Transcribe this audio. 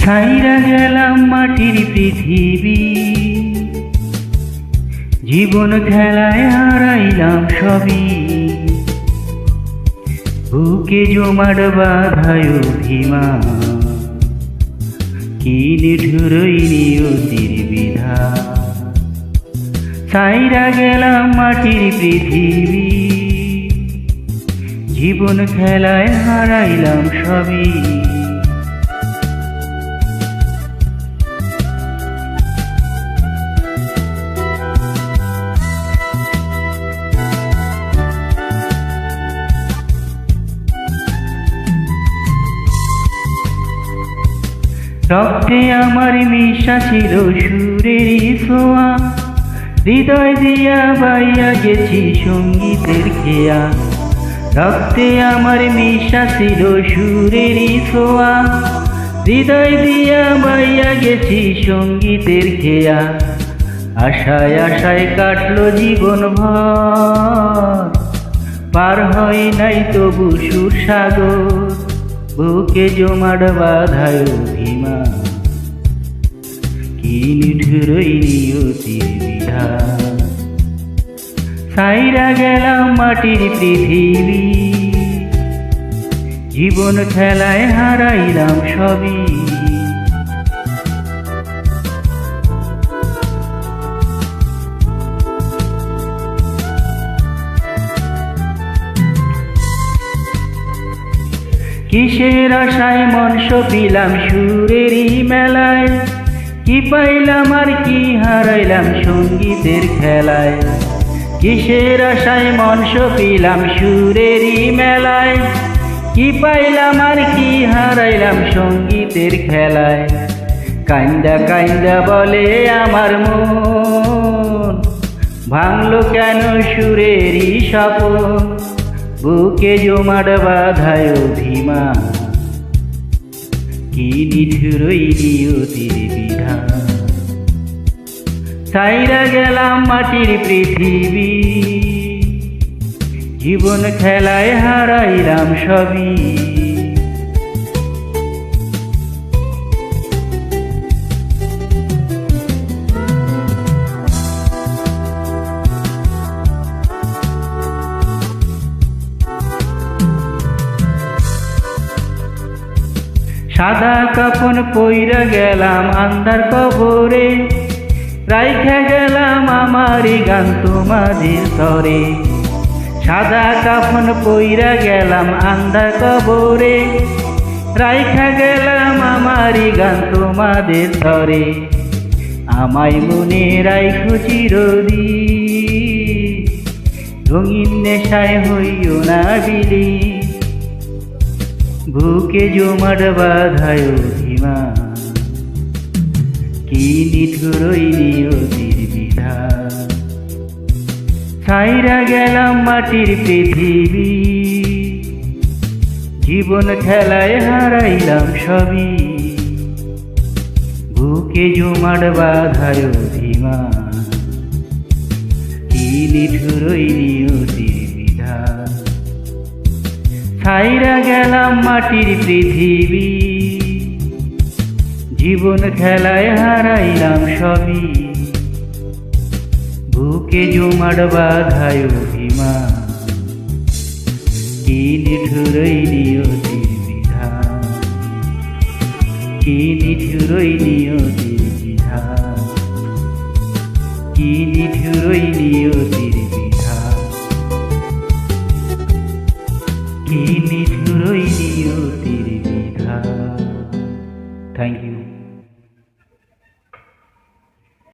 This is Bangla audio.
ছাইরা গেলাম মাটির পৃথিবী, জীবন খেলায় হারাইলাম সবই। বুকে জমাট বাঁধায় অভিমান, কি নিঠুরই নিয়তির বিধান। ছাইরা গেলাম মাটির পৃথিবী, জীবন খেলায় হারাইলাম সবই। রক্তে আমার মিশা ছিল সুরেরই ছোঁয়া, হৃদয় দিয়া বাইয়া গেছি সঙ্গীতের খেয়া। রক্তে আমার মিশা ছিল সুরেরই ছোঁয়া, হৃদয় দিয়া বাইয়া গেছি সঙ্গীতের খেয়া। আশায় আশায় কাটলো জীবন ভর, পার হয় নাই তবু সুর সাগর। বুকে জমাট বাঁধায় অভিমান, কি নিঠুরই নিয়তির বিধান। ছাইরা গেলাম মাটির পৃথিবী, জীবন খেলায় হারাইলাম সবই। কিসের আশায় মন সপিলাম সুরেরই মেলায়, কি পাইলাম আর কি হারাইলাম সঙ্গীতের খেলায়। কিসের আশায় মন সপিলাম সুরেরই মেলায়, কি পাইলাম আর কি হারাইলাম সঙ্গীতের খেলায়। কাইন্দা কাইন্দা বলে আমার মন, ভাঙলো কেন সুরেরই স্বপন। বুকে জমাট বাঁধায় অভিমান, কি নিঠুরই নিয়তির বিধান। ছাইরা গেলাম মাটির পৃথিবী, জীবন খেলায় হারাইলাম সবই। সাদা কাফন পইরা গেলাম আন্ধার কবরে, রাইখা গেলাম আমারই গান তোমাদের তরে। সাদা কাফন পইরা গেলাম আন্ধার কবরে, রাইখা গেলাম আমারই গান তোমাদের তরে। আমায় মনে রাইখো চিরদিন, রঙিন নেশায় হইও না বিলীন। বুকে জমাট বাঁধায় অভিমান, কি নিঠুরই নিয়তির বিধান। ছাইরা গেলাম মাটির পৃথিবী, জীবন খেলায় হারাইলাম সবই। বুকে জমাট বাঁধায় অভিমান, কি নিঠুরই নিয়তির বিধান। ছাইরা গেলাম মাটির পৃথিবী, জীবন খেলায় হারাইলাম সবই। বুকে জমাট বাঁধায় অভিমান, কি নিঠুরই নিয়তির বিধান। কি নিঠুরই নিয়তির বিধান, কি নিঠুরই নিয়তির বিধান, কি নিঠুরই নিয়তির বিধান। Thank you.